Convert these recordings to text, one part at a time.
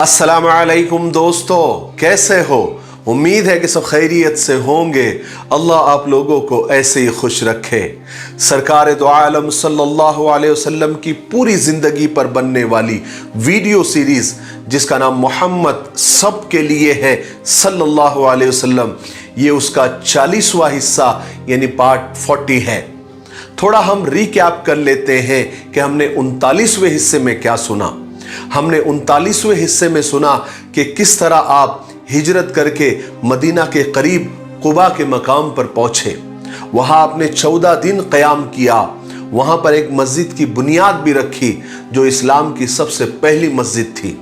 अस्सलाम वालेकुम दोस्तों, कैसे हो? उम्मीद है कि सब खैरियत से होंगे। अल्लाह आप लोगों को ऐसे ही खुश रखे। सरकार दो आलम सल्लल्लाहु अलैहि वसल्लम की पूरी ज़िंदगी पर बनने वाली वीडियो सीरीज़ जिसका नाम मोहम्मद सब के लिए है सल्लल्लाहु अलैहि वसल्लम, ये उसका 40वां हिस्सा यानी पार्ट 40 है। थोड़ा हम रिकैप कर लेते हैं कि हमने 39वें हिस्से में क्या सुना। हमने 39वें हिस्से में सुना कि किस तरह आप हिजरत करके मदीना के करीब कुबा के मकाम पर पहुंचे। वहां आपने 14 दिन क़याम किया। वहां पर एक मस्जिद की बुनियाद भी रखी जो इस्लाम की सबसे पहली मस्जिद थी।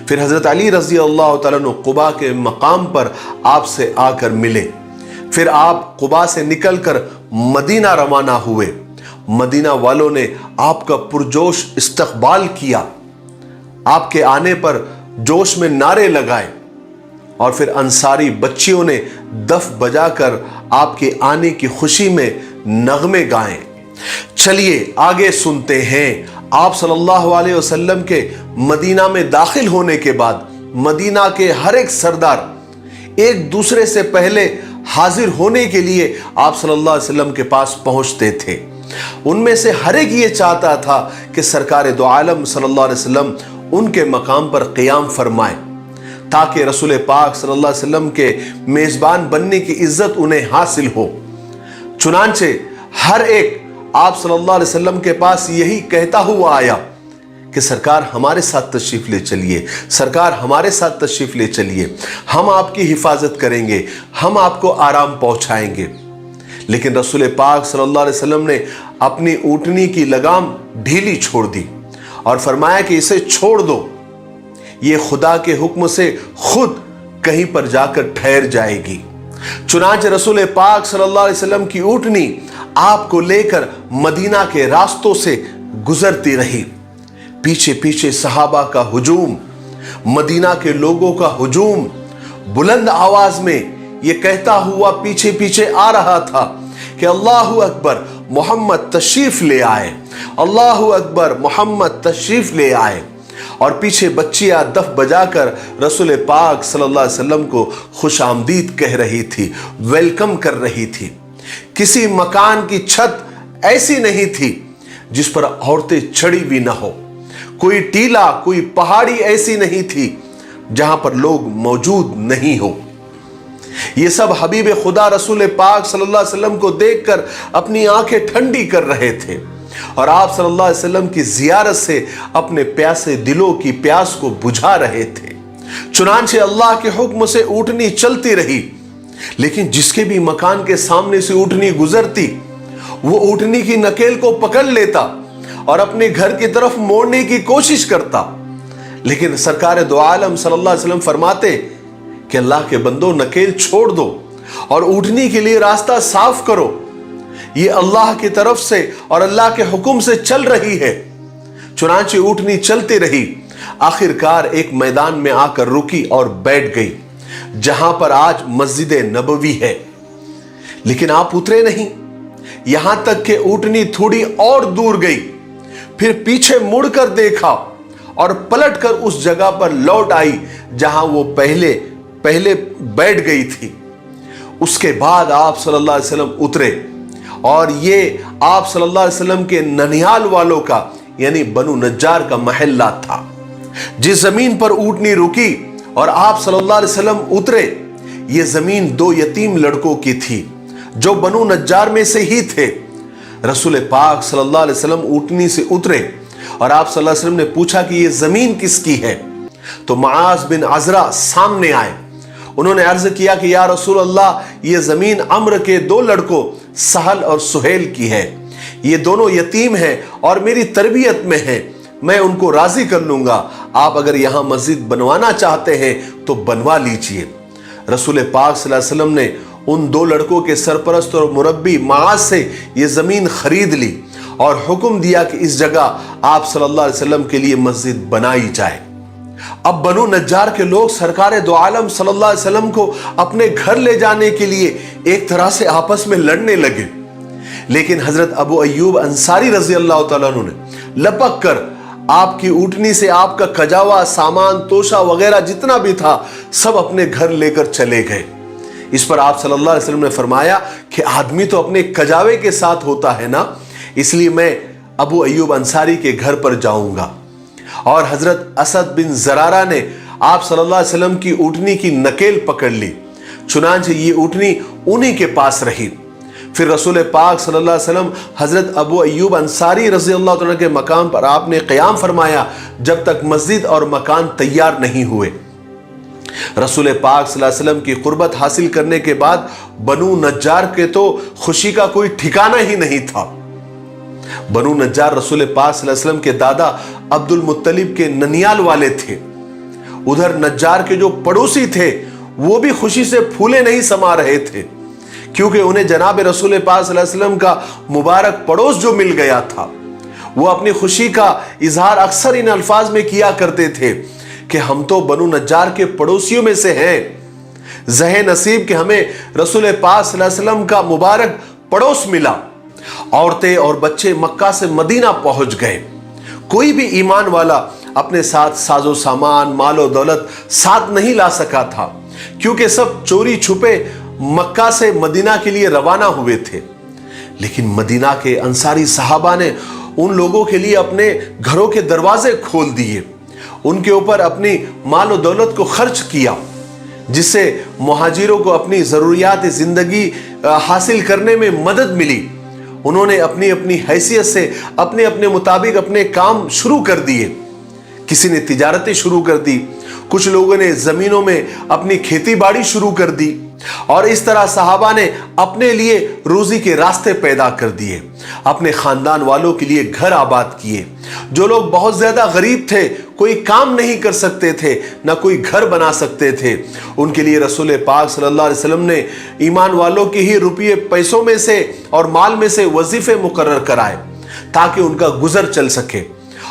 फिर हज़रत अली रज़ी अल्लाह तआला अन्हु कुबा के मकाम पर आपसे आकर मिले। फिर आप कुबा से निकलकर मदीना रवाना हुए। मदीना वालों ने आपका पुरजोश इस्तकबाल किया, आपके आने पर जोश में नारे लगाए और फिर अंसारी बच्चियों ने दफ बजाकर आपके आने की खुशी में नगमे गाए। चलिए आगे सुनते हैं। आप सल्लल्लाहु अलैहि वसल्लम के मदीना में दाखिल होने के बाद मदीना के हर एक सरदार एक दूसरे से पहले हाजिर होने के लिए आप सल्लल्लाहु अलैहि वसल्लम के पास पहुंचते थे। उनमें से हर एक ये चाहता था कि सरकार दो आलम सल्लल्लाहु अलैहि वसल्लम उनके मकाम पर क़याम फरमाए ताकि रसूल पाक सल्लल्लाहु अलैहि वसल्लम के मेज़बान बनने की इज्जत उन्हें हासिल हो। चुनांचे हर एक आप सल्लल्लाहु अलैहि वसल्लम के पास यही कहता हुआ आया कि सरकार हमारे साथ तशरीफ ले चलिए, सरकार हमारे साथ तशरीफ ले चलिए, हम आपकी हिफाजत करेंगे, हम आपको आराम पहुंचाएंगे। लेकिन रसूल पाक सल्लल्लाहु अलैहि वसल्लम ने अपनी ऊँटनी की लगाम ढीली छोड़ दी और फरमाया कि इसे छोड़ दो, ये खुदा के हुक्म से खुद कहीं पर जाकर ठहर जाएगी। चुनांचे रसूल पाक सल्लल्लाहु अलैहि वसल्लम की ऊँटनी आपको लेकर मदीना के रास्तों से गुजरती रही। पीछे पीछे सहाबा का हुजूम, मदीना के लोगों का हुजूम बुलंद आवाज में ये कहता हुआ पीछे पीछे आ रहा था कि अल्लाहु अकबर, मोहम्मद तशरीफ ले आए, अल्लाहु अकबर, मोहम्मद तशरीफ ले आए। और पीछे बच्चियां दफ बजाकर रसूल पाक सल्लल्लाहु अलैहि वसल्लम को खुश आमदीद कह रही थी, वेलकम कर रही थी। किसी मकान की छत ऐसी नहीं थी जिस पर औरतें चढ़ी भी ना हो। कोई टीला, कोई पहाड़ी ऐसी नहीं थी जहां पर लोग मौजूद नहीं हो। ये सब हबीब खुदा रसूल पाक सल्लल्लाहु अलैहि वसल्लम को देखकर अपनी आंखें ठंडी कर रहे थे और आप सल्लल्लाहु अलैहि वसल्लम की जियारत से अपने प्यासे दिलों की प्यास को बुझा रहे थे। चुनांचे अल्लाह के हुक्म से ऊँटनी चलती रही, लेकिन जिसके भी मकान के सामने से ऊँटनी गुजरती वो ऊँटनी की नकेल को पकड़ लेता और अपने घर की तरफ मोड़ने की कोशिश करता। लेकिन सरकार दो आलम सल्लल्लाहु अलैहि वसल्लम फरमाते कि अल्लाह के बंदो, नकेल छोड़ दो और ऊँटनी के लिए रास्ता साफ करो, ये अल्लाह की तरफ से और अल्लाह के हुक्म से चल रही है। चुनांचे ऊँटनी चलती रही, आखिरकार एक मैदान में आकर रुकी और बैठ गई जहां पर आज मस्जिद नबवी है। लेकिन आप उतरे नहीं, यहां तक कि ऊँटनी थोड़ी और दूर गई, फिर पीछे मुड़कर देखा और पलटकर उस जगह पर लौट आई जहां वो पहले बैठ गई थी। उसके बाद आप सल्लल्लाहु अलैहि वसल्लम उतरे और ये आप सल्लल्लाहु अलैहि वसल्लम के ननिहाल वालों का यानी बनु नज्जार का महल्ला था। जिस जमीन पर ऊँटनी रुकी और आप सल्लल्लाहु अलैहि वसल्लम उतरे, ये जमीन 2 यतीम लड़कों की थी जो बनु नज्जार में से ही थे। रसूल पाक सल्लल्लाहु अलैहि वसल्लम ऊँटनी से उतरे और आप सल्लल्लाहु अलैहि वसल्लम ने पूछा कि ये जमीन किसकी है। तो मुआज बिन अजरा सामने आए। उन्होंने अर्ज किया कि या रसूल अल्लाह, ये जमीन अम्र के 2 लड़कों सहल और सुहेल की है। ये दोनों यतीम हैं और मेरी तरबियत में हैं, मैं उनको राजी कर लूंगा। आप अगर यहां मस्जिद बनवाना चाहते हैं तो बनवा लीजिए। रसूल पाक सल्लल्लाहु अलैहि वसल्लम ने उन 2 लड़कों के सरपरस्त और मुरब्बी मुआज से ये जमीन खरीद ली और हुक्म दिया कि इस जगह आप सल्लल्लाहु अलैहि वसल्लम के लिए मस्जिद बनाई जाए। अब बनु नज्जार के लोग सरकार दो आलम सल्लल्लाहु अलैहि वसल्लम को अपने घर ले जाने के लिए एक तरह से आपस में लड़ने लगे। लेकिन हजरत अबू अय्यूब अंसारी रजी अल्लाह तआला अन्हु ने लपक कर آپ کی اونٹنی سے آپ کا کجاوا سامان توشہ وغیرہ جتنا بھی تھا سب اپنے گھر لے کر چلے گئے۔ اس پر آپ صلی اللہ علیہ وسلم نے فرمایا کہ آدمی تو اپنے کجاوے کے ساتھ ہوتا ہے نا، اس لیے میں ابو ایوب انصاری کے گھر پر جاؤں گا۔ اور حضرت اسد بن زرارہ نے آپ صلی اللہ علیہ وسلم کی اونٹنی کی نکیل پکڑ لی، چنانچہ یہ اونٹنی انہی کے پاس رہی۔ پھر رسول پاک صلی اللہ علیہ وسلم حضرت ابو ایوب انصاری رضی اللہ عنہ کے مقام پر آپ نے قیام فرمایا جب تک مسجد اور مکان تیار نہیں ہوئے۔ رسول پاک صلی اللہ علیہ وسلم کی قربت حاصل کرنے کے بعد بنو نجار کے تو خوشی کا کوئی ٹھکانہ ہی نہیں تھا۔ بنو نجار رسول پاک صلی اللہ علیہ وسلم کے دادا عبد المطلب کے ننیال والے تھے۔ ادھر نجار کے جو پڑوسی تھے وہ بھی خوشی سے پھولے نہیں سما رہے تھے، کیونکہ انہیں جناب رسول پاک صلی اللہ علیہ وسلم کا مبارک پڑوس جو مل گیا تھا۔ وہ اپنی خوشی کا اظہار اکثر ان الفاظ میں کیا کرتے تھے کہ ہم تو بنو نجار کے پڑوسیوں میں سے ہیں، زہ نصیب کہ ہمیں رسول پاک صلی اللہ علیہ وسلم کا مبارک پڑوس ملا۔ عورتیں اور بچے مکہ سے مدینہ پہنچ گئے۔ کوئی بھی ایمان والا اپنے ساتھ ساز و سامان مال و دولت ساتھ نہیں لا سکا تھا، کیونکہ سب چوری چھپے مکہ سے مدینہ کے لیے روانہ ہوئے تھے۔ لیکن مدینہ کے انصاری صحابہ نے ان لوگوں کے لیے اپنے گھروں کے دروازے کھول دیے، ان کے اوپر اپنی مال و دولت کو خرچ کیا، جس سے مہاجروں کو اپنی ضروریات زندگی حاصل کرنے میں مدد ملی۔ انہوں نے اپنی اپنی حیثیت سے اپنے اپنے مطابق اپنے کام شروع کر دیے۔ کسی نے تجارتیں شروع کر دی، کچھ لوگوں نے زمینوں میں اپنی کھیتی باڑی شروع کر دی، اور اس طرح صحابہ نے اپنے لیے روزی کے راستے پیدا کر دیے، اپنے خاندان والوں کے لیے گھر آباد کیے۔ جو لوگ بہت زیادہ غریب تھے، کوئی کام نہیں کر سکتے تھے، نہ کوئی گھر بنا سکتے تھے، ان کے لیے رسول پاک صلی اللہ علیہ وسلم نے ایمان والوں کے ہی روپیے پیسوں میں سے اور مال میں سے وظیفے مقرر کرائے تاکہ ان کا گزر چل سکے۔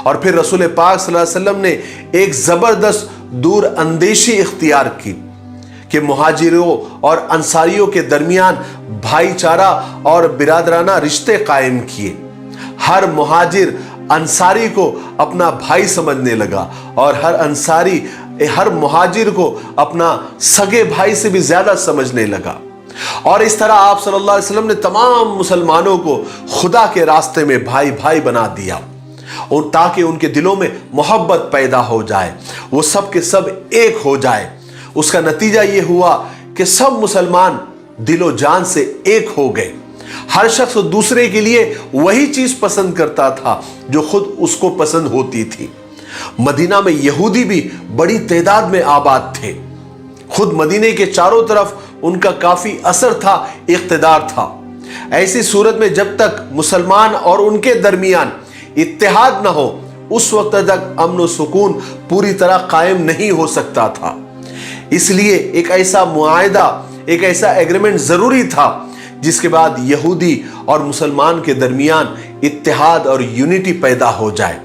اور پھر رسول پاک صلی اللہ علیہ وسلم نے ایک زبردست دور اندیشی اختیار کی کہ مہاجروں اور انصاریوں کے درمیان بھائی چارہ اور برادرانہ رشتے قائم کیے۔ ہر مہاجر انصاری کو اپنا بھائی سمجھنے لگا، اور ہر انصاری ہر مہاجر کو اپنا سگے بھائی سے بھی زیادہ سمجھنے لگا۔ اور اس طرح آپ صلی اللہ علیہ وسلم نے تمام مسلمانوں کو خدا کے راستے میں بھائی بھائی بنا دیا، تاکہ ان کے دلوں میں محبت پیدا ہو جائے، وہ سب کے سب ایک ہو جائے۔ اس کا نتیجہ یہ ہوا کہ سب مسلمان دل و جان سے ایک ہو گئے۔ ہر شخص دوسرے کے لیے وہی چیز پسند کرتا تھا جو خود اس کو پسند ہوتی تھی۔ مدینہ میں یہودی بھی بڑی تعداد میں آباد تھے۔ خود مدینے کے چاروں طرف ان کا کافی اثر تھا، اقتدار تھا۔ ایسی صورت میں جب تک مسلمان اور ان کے درمیان اتحاد نہ ہو، اس وقت تک امن و سکون پوری طرح قائم نہیں ہو سکتا تھا۔ اس لیے ایک ایسا معاہدہ، ایک ایسا ایگریمنٹ ضروری تھا جس کے بعد یہودی اور مسلمان کے درمیان اتحاد اور یونٹی پیدا ہو جائے،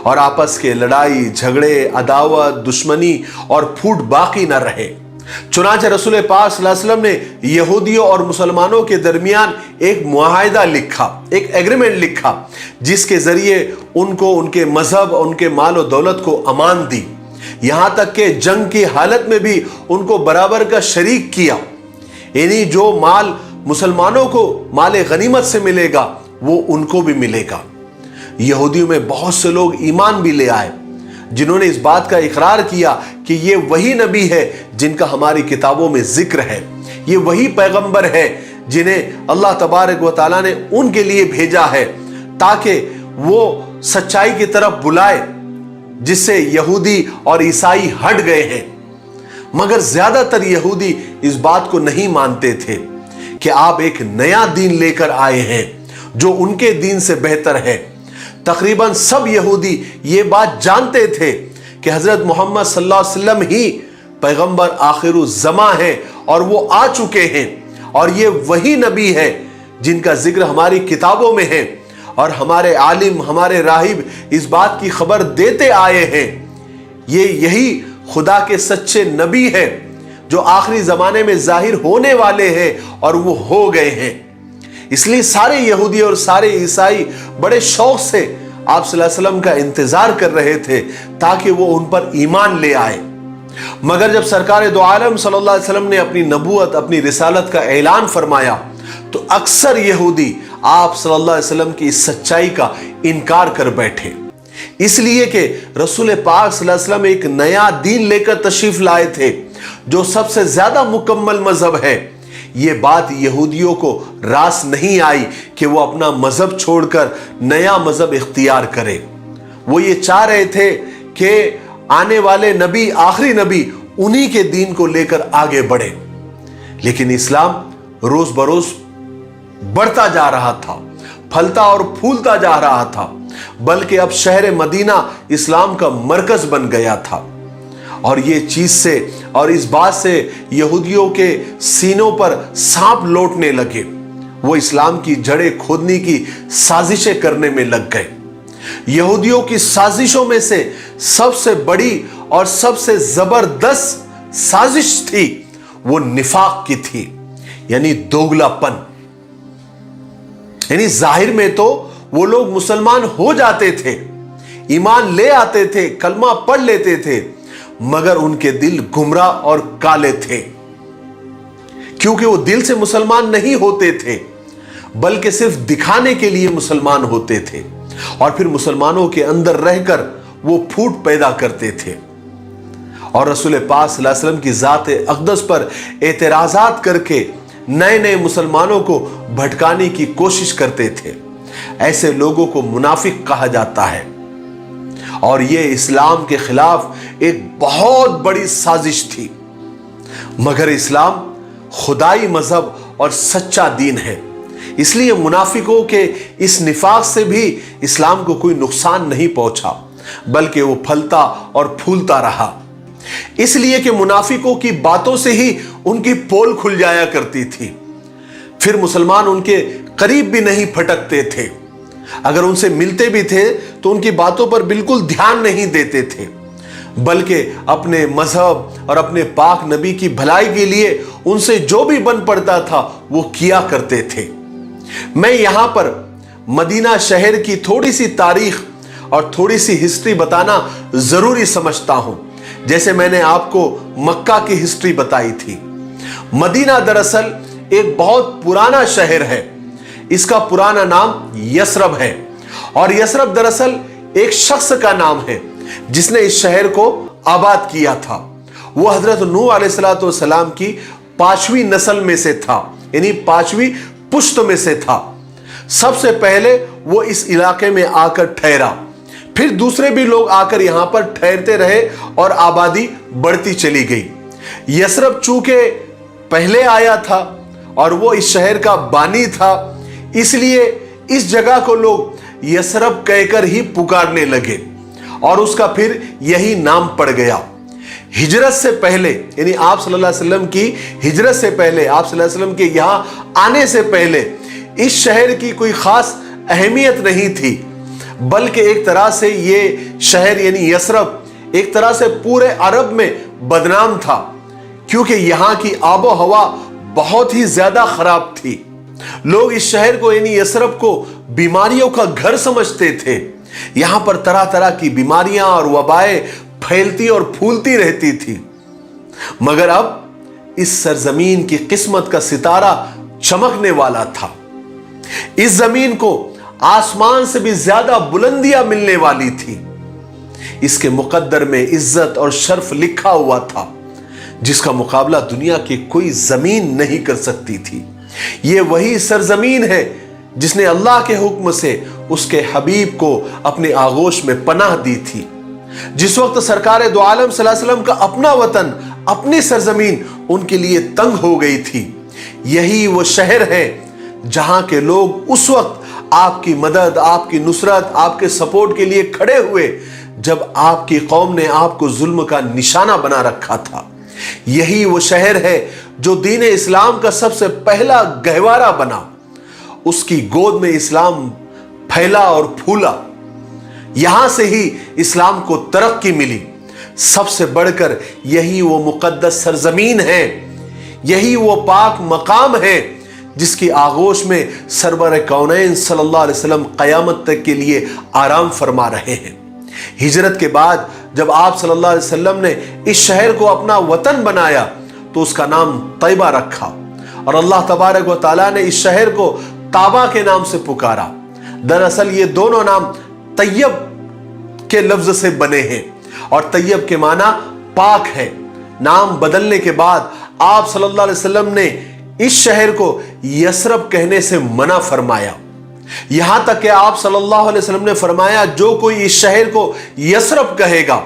اور آپس کے لڑائی جھگڑے، عداوت، دشمنی اور پھوٹ باقی نہ رہے۔ چنانچہ رسول پاک صلی اللہ علیہ وسلم نے یہودیوں اور مسلمانوں کے درمیان ایک معاہدہ لکھا، ایک ایگریمنٹ لکھا، جس کے ذریعے ان کو ان کے مذہب، ان کے مال و دولت کو امان دی، یہاں تک کہ جنگ کی حالت میں بھی ان کو برابر کا شریک کیا۔ یعنی جو مال مسلمانوں کو مال غنیمت سے ملے گا وہ ان کو بھی ملے گا۔ یہودیوں میں بہت سے لوگ ایمان بھی لے آئے، جنہوں نے اس بات کا اقرار کیا کہ یہ وہی نبی ہے جن کا ہماری کتابوں میں ذکر ہے، یہ وہی پیغمبر ہے جنہیں اللہ تبارک و تعالیٰ نے ان کے لیے بھیجا ہے تاکہ وہ سچائی کی طرف بلائے، جس سے یہودی اور عیسائی ہٹ گئے ہیں۔ مگر زیادہ تر یہودی اس بات کو نہیں مانتے تھے کہ آپ ایک نیا دین لے کر آئے ہیں جو ان کے دین سے بہتر ہے۔ تقریباً سب یہودی یہ بات جانتے تھے کہ حضرت محمد صلی اللہ علیہ وسلم ہی پیغمبر آخر الزماں ہیں، اور وہ آ چکے ہیں، اور یہ وہی نبی ہے جن کا ذکر ہماری کتابوں میں ہے، اور ہمارے عالم، ہمارے راہب اس بات کی خبر دیتے آئے ہیں۔ یہی خدا کے سچے نبی ہیں جو آخری زمانے میں ظاہر ہونے والے ہیں، اور وہ ہو گئے ہیں۔ اس لیے سارے یہودی اور سارے عیسائی بڑے شوق سے आप सल्लल्लाहु अलैहि वसल्लम का इंतजार कर रहे थे ताकि वो उन पर ईमान ले आए। मगर जब सरकार दो आलम सल्लल्लाहु अलैहि वसल्लम ने अपनी नबूवत, अपनी रिसालत का ऐलान फरमाया तो अक्सर यहूदी आप सल्लल्लाहु अलैहि वसल्लम की इस सच्चाई का इनकार कर बैठे, इसलिए कि रसूल पाक सल्लल्लाहु अलैहि वसल्लम एक नया दीन लेकर तशरीफ लाए थे जो सबसे ज्यादा मुकम्मल मजहब है। ये बात यहूदियों को रास नहीं आई कि वो अपना मजहब छोड़कर नया मजहब इख्तियार करें। वो ये चाह रहे थे कि आने वाले नबी, आखिरी नबी, उन्हीं के दीन को लेकर आगे बढ़े। लेकिन इस्लाम रोज बरोज बढ़ता जा रहा था, फलता और फूलता जा रहा था, बल्कि अब शहर मदीना इस्लाम का मरकज बन गया था। और ये चीज से और इस बात से यहूदियों के सीनों पर सांप लौटने लगे। वो इस्लाम की जड़ें खोदने की साजिशें करने में लग गए। यहूदियों की साजिशों में से सबसे बड़ी और सबसे जबरदस्त साजिश थी वो निफाक की थी, यानी दोगलापन। यानी जाहिर में तो वो लोग मुसलमान हो जाते थे, ईमान ले आते थे, कलमा पढ़ लेते थे, मगर उनके दिल गुमराह और काले थे, क्योंकि वो दिल से मुसलमान नहीं होते थे बल्कि सिर्फ दिखाने के लिए मुसलमान होते थे और फिर मुसलमानों के अंदर रहकर वो फूट पैदा करते थे और रसूल पाक सल्लल्लाहु अलैहि वसल्लम की ज़ात अक़दस पर एतराज़ात करके नए नए मुसलमानों को भटकाने की कोशिश करते थे। ऐसे लोगों को मुनाफिक कहा जाता है और ये इस्लाम के खिलाफ एक बहुत बड़ी साजिश थी। मगर इस्लाम खुदाई मजहब और सच्चा दीन है, इसलिए मुनाफिकों के इस निफाक से भी इस्लाम को कोई नुकसान नहीं पहुंचा, बल्कि वो फलता और फूलता रहा। इसलिए कि मुनाफिकों की बातों से ही उनकी पोल खुल जाया करती थी, फिर मुसलमान उनके करीब भी नहीं फटकते थे। अगर उनसे मिलते भी थे तो उनकी बातों पर बिल्कुल ध्यान नहीं देते थे, बल्कि अपने मजहब और अपने पाक नबी की भलाई के लिए उनसे जो भी बन पड़ता था वो किया करते थे। मैं यहां पर मदीना शहर की थोड़ी सी तारीख और थोड़ी सी हिस्ट्री बताना जरूरी समझता हूं, जैसे मैंने आपको मक्का की हिस्ट्री बताई थी। मदीना दरअसल एक बहुत पुराना शहर है। इसका पुराना नाम यसरब है और यसरब दरअसल एक शख्स का नाम है जिसने इस शहर को आबाद किया था। वो हजरत नूह अलैहिस्सलाम की 5वीं नस्ल में से था, यानी 5वीं पुश्त में से था। सबसे पहले वो इस इलाके में आकर ठहरा, फिर दूसरे भी लोग आकर यहां पर ठहरते रहे और आबादी बढ़ती चली गई। यसरब चूंकि पहले आया था और वो इस शहर का बानी था, इसलिए इस जगह को लोग यसरब कहकर ही पुकारने लगे और उसका फिर यही नाम पड़ गया। हिजरत से पहले, यानी आप सल्लल्लाहु अलैहि वसल्लम की हिजरत से पहले, आप सल्लल्लाहु अलैहि वसल्लम के यहां आने से पहले इस शहर की कोई खास अहमियत नहीं थी, बल्कि एक तरह से ये शहर यानी यसरब एक तरह से पूरे अरब में बदनाम था, क्योंकि यहां की आबो हवा बहुत ही ज्यादा खराब थी। लोग इस शहर को यानी यसरब को बीमारियों का घर समझते थे। यहां पर तरह तरह की बीमारियां और वबाएं फैलती और फूलती रहती थी। मगर अब इस सरजमीन की किस्मत का सितारा चमकने वाला था। इस जमीन को आसमान से भी ज्यादा बुलंदियां मिलने वाली थी। इसके मुकद्दर में इज्जत और शर्फ लिखा हुआ था, जिसका मुकाबला दुनिया की कोई जमीन नहीं कर सकती थी। यह वही सरजमीन है जिसने अल्लाह के हुक्म से उसके हबीब को अपने आगोश में पनाह दी थी। जिस वक्त सरकार दो आलम सल्लल्लाहु अलैहि वसल्लम का अपना वतन, अपनी सरजमीन उनके लिए तंग हो गई थी, यही वो शहर है जहां के लोग उस वक्त आपकी मदद, आपकी नुसरत, आपके सपोर्ट के लिए खड़े हुए जब आपकी कौम ने आपको जुल्म का निशाना बना रखा था। यही वो शहर है जो दीन इस्लाम का सबसे पहला गहवारा बना। उसकी गोद में इस्लाम फैला और फूला। यहां से ही इस्लाम को तरक्की मिली। सबसे बढ़कर यही वो मुकद्दस सरजमीन है, यही वो पाक मकाम है جس کی آغوش میں سرور کونین صلی اللہ علیہ وسلم قیامت تک کے لیے آرام فرما رہے ہیں۔ ہجرت کے بعد جب آپ صلی اللہ علیہ وسلم نے اس شہر کو اپنا وطن بنایا تو اس کا نام طیبہ رکھا، اور اللہ تبارک و تعالیٰ نے اس شہر کو طابہ کے نام سے پکارا۔ دراصل یہ دونوں نام طیب کے لفظ سے بنے ہیں، اور طیب کے معنی پاک ہے۔ نام بدلنے کے بعد آپ صلی اللہ علیہ وسلم نے اس شہر کو یثرب کہنے سے منع فرمایا، یہاں تک کہ آپ صلی اللہ علیہ وسلم نے فرمایا جو کوئی اس شہر کو یثرب کہے گا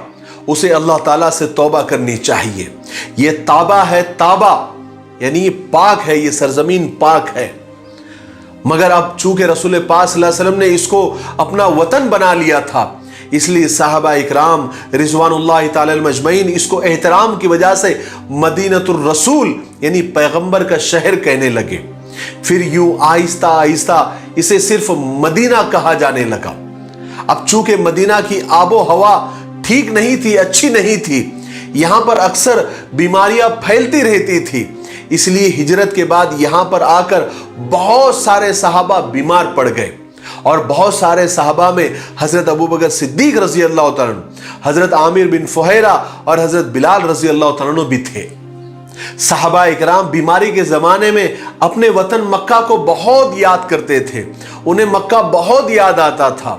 اسے اللہ تعالیٰ سے توبہ کرنی چاہیے۔ یہ طابہ ہے، طابہ یعنی یہ پاک ہے، یہ سرزمین پاک ہے۔ مگر اب چونکہ رسول پاک صلی اللہ علیہ وسلم نے اس کو اپنا وطن بنا لیا تھا، اس لیے صحابہ اکرام رضوان اللہ تعالی مجمعین اس کو احترام کی وجہ سے مدینۃ الرسول یعنی پیغمبر کا شہر کہنے لگے۔ پھر یوں آہستہ آہستہ اسے صرف مدینہ کہا جانے لگا۔ اب چونکہ مدینہ کی آب و ہوا ٹھیک نہیں تھی، اچھی نہیں تھی، یہاں پر اکثر بیماریاں پھیلتی رہتی تھی، اس لیے ہجرت کے بعد یہاں پر آ کر بہت سارے صحابہ بیمار پڑ گئے، اور بہت سارے صحابہ میں حضرت ابوبکر صدیق رضی اللہ تعالیٰ عنہ، حضرت عامر بن فہیرہ اور حضرت بلال رضی اللہ تعالیٰ عنہ بھی تھے۔ صحابہ اکرام بیماری کے زمانے میں اپنے وطن مکہ کو بہت یاد کرتے تھے، انہیں مکہ بہت یاد آتا تھا،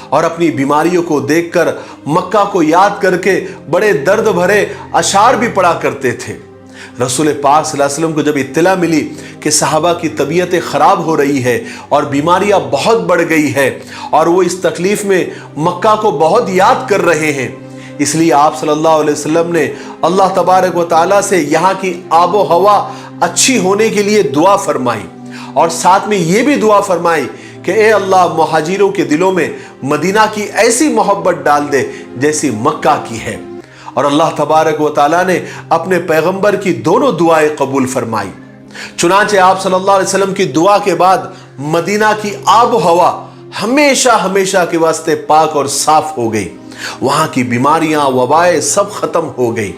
اور اپنی بیماریوں کو دیکھ کر مکہ کو یاد کر کے بڑے درد بھرے اشعار بھی پڑھا کرتے تھے۔ رسول پاک صلی اللہ علیہ وسلم کو جب اطلاع ملی کہ صحابہ کی طبیعتیں خراب ہو رہی ہے اور بیماریاں بہت بڑھ گئی ہے اور وہ اس تکلیف میں مکہ کو بہت یاد کر رہے ہیں، اس لیے آپ صلی اللہ علیہ وسلم نے اللہ تبارک و تعالیٰ سے یہاں کی آب و ہوا اچھی ہونے کے لیے دعا فرمائی، اور ساتھ میں یہ بھی دعا فرمائی کہ اے اللہ مہاجروں کے دلوں میں مدینہ کی ایسی محبت ڈال دے جیسی مکہ کی ہے۔ اور اللہ تبارک و تعالیٰ نے اپنے پیغمبر کی دونوں دعائیں قبول فرمائی۔ چنانچہ آپ صلی اللہ علیہ وسلم کی دعا کے بعد مدینہ کی آب و ہوا ہمیشہ ہمیشہ کے واسطے پاک اور صاف ہو گئی، وہاں کی بیماریاں وبائیں سب ختم ہو گئی،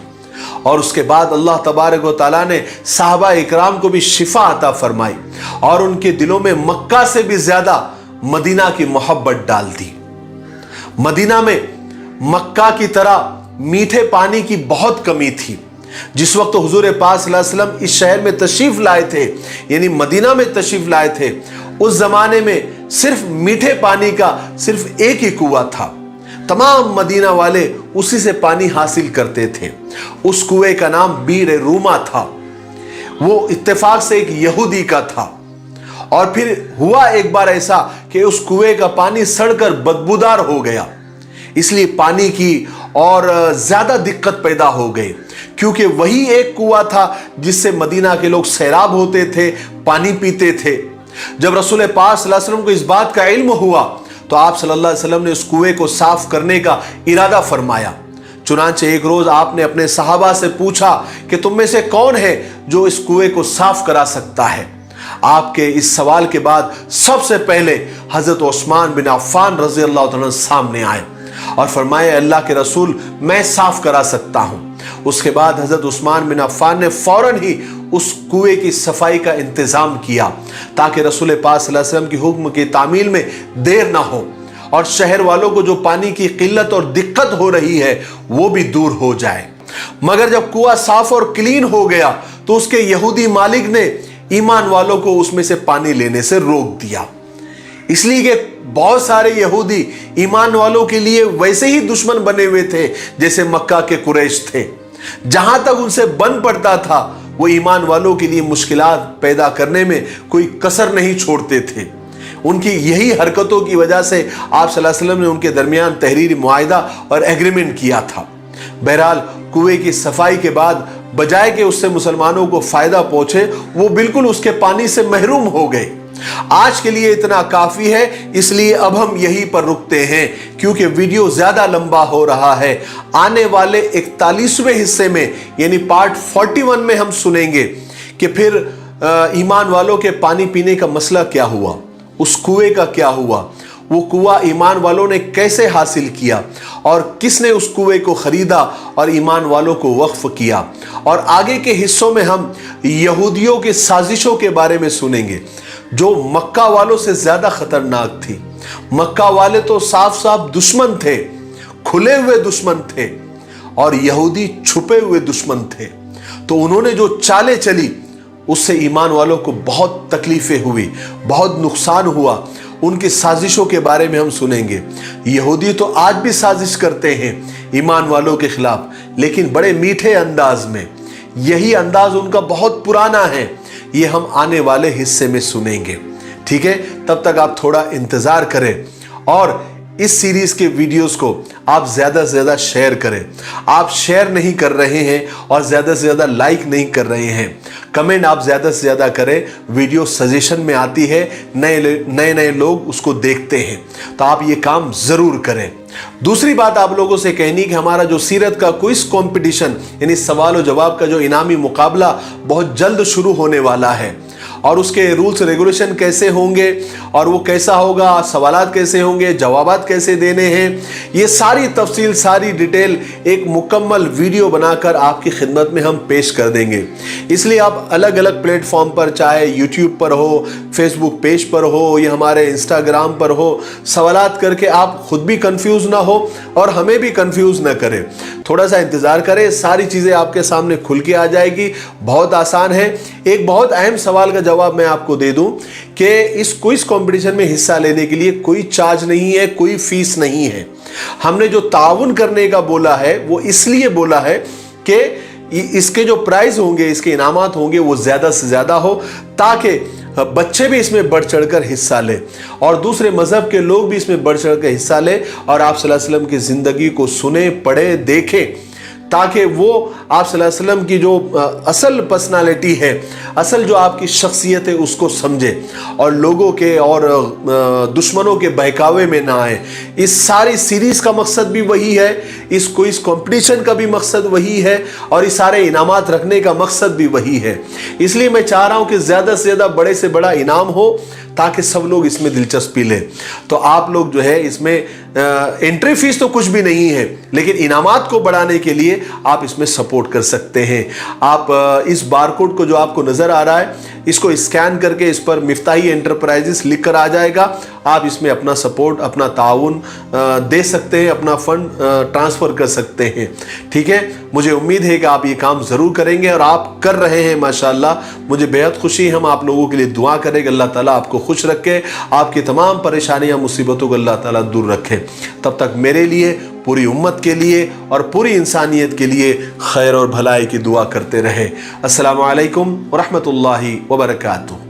اور اس کے بعد اللہ تبارک و تعالیٰ نے صحابہ اکرام کو بھی شفا عطا فرمائی، اور ان کے دلوں میں مکہ سے بھی زیادہ مدینہ کی محبت ڈال دی۔ مدینہ میں مکہ کی طرح میٹھے پانی کی بہت کمی تھی۔ جس وقت حضور پاک صلی اللہ علیہ وسلم اس شہر میں تشریف لائے تھے، یعنی مدینہ میں تشریف لائے تھے، اس زمانے میں صرف میٹھے پانی کا صرف ایک ہی کنواں تھا، تمام مدینہ والے اسی سے پانی حاصل کرتے تھے۔ اس کنویں کا نام بیر روما تھا، وہ اتفاق سے ایک یہودی کا تھا، اور پھر ہوا ایک بار ایسا کہ اس کنویں کا پانی سڑ کر بدبودار ہو گیا، اس لیے پانی کی اور زیادہ دقت پیدا ہو گئی، کیونکہ وہی ایک کنواں تھا جس سے مدینہ کے لوگ سیراب ہوتے تھے، پانی پیتے تھے۔ جب رسول پاک صلی اللہ علیہ وسلم کو اس بات کا علم ہوا تو آپ صلی اللہ علیہ وسلم نے اس کنویں کو صاف کرنے کا ارادہ فرمایا۔ چنانچہ ایک روز آپ نے اپنے صحابہ سے پوچھا کہ تم میں سے کون ہے جو اس کنویں کو صاف کرا سکتا ہے؟ آپ کے اس سوال کے بعد سب سے پہلے حضرت عثمان بن عفان رضی اللہ عنہ سامنے آئے اور فرمایا اللہ کے رسول میں صاف کرا سکتا ہوں۔ اس کے بعد حضرت عثمان بن عفان نے فوراً ہی اس کنویں کی صفائی کا انتظام کیا تاکہ رسول پاک صلی اللہ علیہ وسلم کی حکم کی تعمیل میں دیر نہ ہو، اور شہر والوں کو جو پانی کی قلت اور دقت ہو رہی ہے وہ بھی دور ہو جائے۔ مگر جب کنواں صاف اور کلین ہو گیا تو اس کے یہودی مالک نے ایمان والوں کو اس میں سے پانی لینے سے روک دیا، اس لیے کہ بہت سارے یہودی ایمان والوں کے لیے ویسے ہی دشمن بنے ہوئے تھے جیسے مکہ کے قریش تھے۔ جہاں تک ان سے بن پڑتا تھا وہ ایمان والوں کے لیے مشکلات پیدا کرنے میں کوئی کسر نہیں چھوڑتے تھے۔ ان کی یہی حرکتوں کی وجہ سے آپ صلی اللہ علیہ وسلم نے ان کے درمیان تحریری معاہدہ اور ایگریمنٹ کیا تھا۔ بہرحال کنویں کی صفائی کے بعد بجائے کہ اس سے مسلمانوں کو فائدہ پہنچے وہ بالکل اس کے پانی سے محروم ہو گئے۔ آج کے لیے اتنا کافی ہے، اس لیے اب ہم یہی پر رکتے ہیں کیونکہ ویڈیو زیادہ لمبا ہو رہا ہے۔ آنے والے 41ویں حصے میں یعنی پارٹ 41 میں ہم سنیں گے کہ پھر ایمان والوں کے پانی پینے کا مسئلہ کیا ہوا، اس کنویں کا کیا ہوا، वो कुआं ईमान वालों ने कैसे हासिल किया और किसने उस कुएं को खरीदा और ईमान वालों को वक्फ किया। और आगे के हिस्सों में हम यहूदियों की साजिशों के बारे में सुनेंगे जो मक्का वालों से ज्यादा खतरनाक थी। मक्का वाले तो साफ साफ दुश्मन थे, खुले हुए दुश्मन थे, और यहूदी छुपे हुए दुश्मन थे। तो उन्होंने जो चालें चली उससे ईमान वालों को बहुत तकलीफें हुई, बहुत नुकसान हुआ। उनकी साजिशों के बारे में हम सुनेंगे। यहूदी तो आज भी साजिश करते हैं ईमान वालों के खिलाफ, लेकिन बड़े मीठे अंदाज में। यही अंदाज उनका बहुत पुराना है, ये हम आने वाले हिस्से में सुनेंगे। ठीक है, तब तक आप थोड़ा इंतजार करें और इस सीरीज के वीडियोस को आप ज्यादा से ज्यादा शेयर करें। आप शेयर नहीं कर रहे हैं और ज्यादा से ज्यादा लाइक नहीं कर रहे हैं। कमेंट आप ज्यादा से ज्यादा करें, वीडियो सजेशन में आती है, नए लोग उसको देखते हैं, तो आप ये काम जरूर करें। दूसरी बात आप लोगों से कहनी कि हमारा जो सीरत का क्विज कंपटीशन यानी सवाल और जवाब का जो इनामी मुकाबला बहुत जल्द शुरू होने वाला है, और उसके रूल्स रेगुलेशन कैसे होंगे और वो कैसा होगा, सवालात कैसे होंगे, जवाबात कैसे देने हैं, ये सारी तफसील, सारी डिटेल एक मुकम्मल वीडियो बनाकर आपकी खिदमत में हम पेश कर देंगे। इसलिए आप अलग अलग प्लेटफॉर्म पर, चाहे यूट्यूब पर हो, फेसबुक पेज पर हो या हमारे इंस्टाग्राम पर हो, सवालात करके आप खुद भी कंफ्यूज ना हो और हमें भी कंफ्यूज ना करें। थोड़ा सा इंतजार करें, सारी चीजें आपके सामने खुल के आ जाएगी। बहुत आसान है। एक बहुत अहम सवाल का जवाब मैं आपको दे दूं कि इस क्विज कंपटीशन में हिस्सा लेने के लिए कोई चार्ज नहीं है, कोई फीस नहीं है। हमने जो ताउन करने का बोला है वो इसलिए बोला है कि इसके जो प्राइज होंगे, इसके इनामात होंगे, वो ज्यादा से ज्यादा हो, ताकि बच्चे भी इसमें बढ़ चढ़कर हिस्सा लें और दूसरे मजहब के लोग भी इसमें बढ़ चढ़कर हिस्सा लें और आप सल्लल्लाहु अलैहि वसल्लम की जिंदगी को सुने, पढ़े, देखें, ताकि वो आप सल्लल्लाहु अलैहि वसल्लम की जो असल पर्सनालिटी है, असल जो आपकी शख्सियत है, उसको समझे और लोगों के और दुश्मनों के बहकावे में ना आए। इस सारी सीरीज का मकसद भी वही है, इस क्विज कंपटीशन का भी मकसद वही है और इस सारे इनामात रखने का मकसद भी वही है। इसलिए मैं चाह रहा हूं कि ज्यादा से ज्यादा बड़े से बड़ा इनाम हो ताकि सब लोग इसमें दिलचस्पी लें। तो आप लोग जो है इसमें एंट्री फीस तो कुछ भी नहीं है, लेकिन इनामात को बढ़ाने के लिए आप इसमें सपोर्ट कर सकते हैं। आप इस बारकोड को जो आपको नजर आ रहा है, इसको स्कैन करके इस पर मिफ्ताही एंटरप्राइजेस लिख कर आ जाएगा। आप इसमें अपना सपोर्ट, अपना ताउन दे सकते हैं, अपना फंड ट्रांसफर कर सकते हैं। ठीक है, मुझे उम्मीद है कि आप ये काम जरूर करेंगे और आप कर रहे हैं माशाल्लाह। मुझे बेहद खुशी है। हम आप लोगों के लिए दुआ करेंगे, अल्लाह ताला आपको खुश रखे, आपकी तमाम परेशानियां, मुसीबतों को अल्लाह ताला दूर रखे। तब तक मेरे लिए, पूरी उम्मत के लिए और पूरी इंसानियत के लिए खैर और भलाई की दुआ करते रहे। अस्सलामु अलैकुम व रहमतुल्लाहि व बरकातुहू।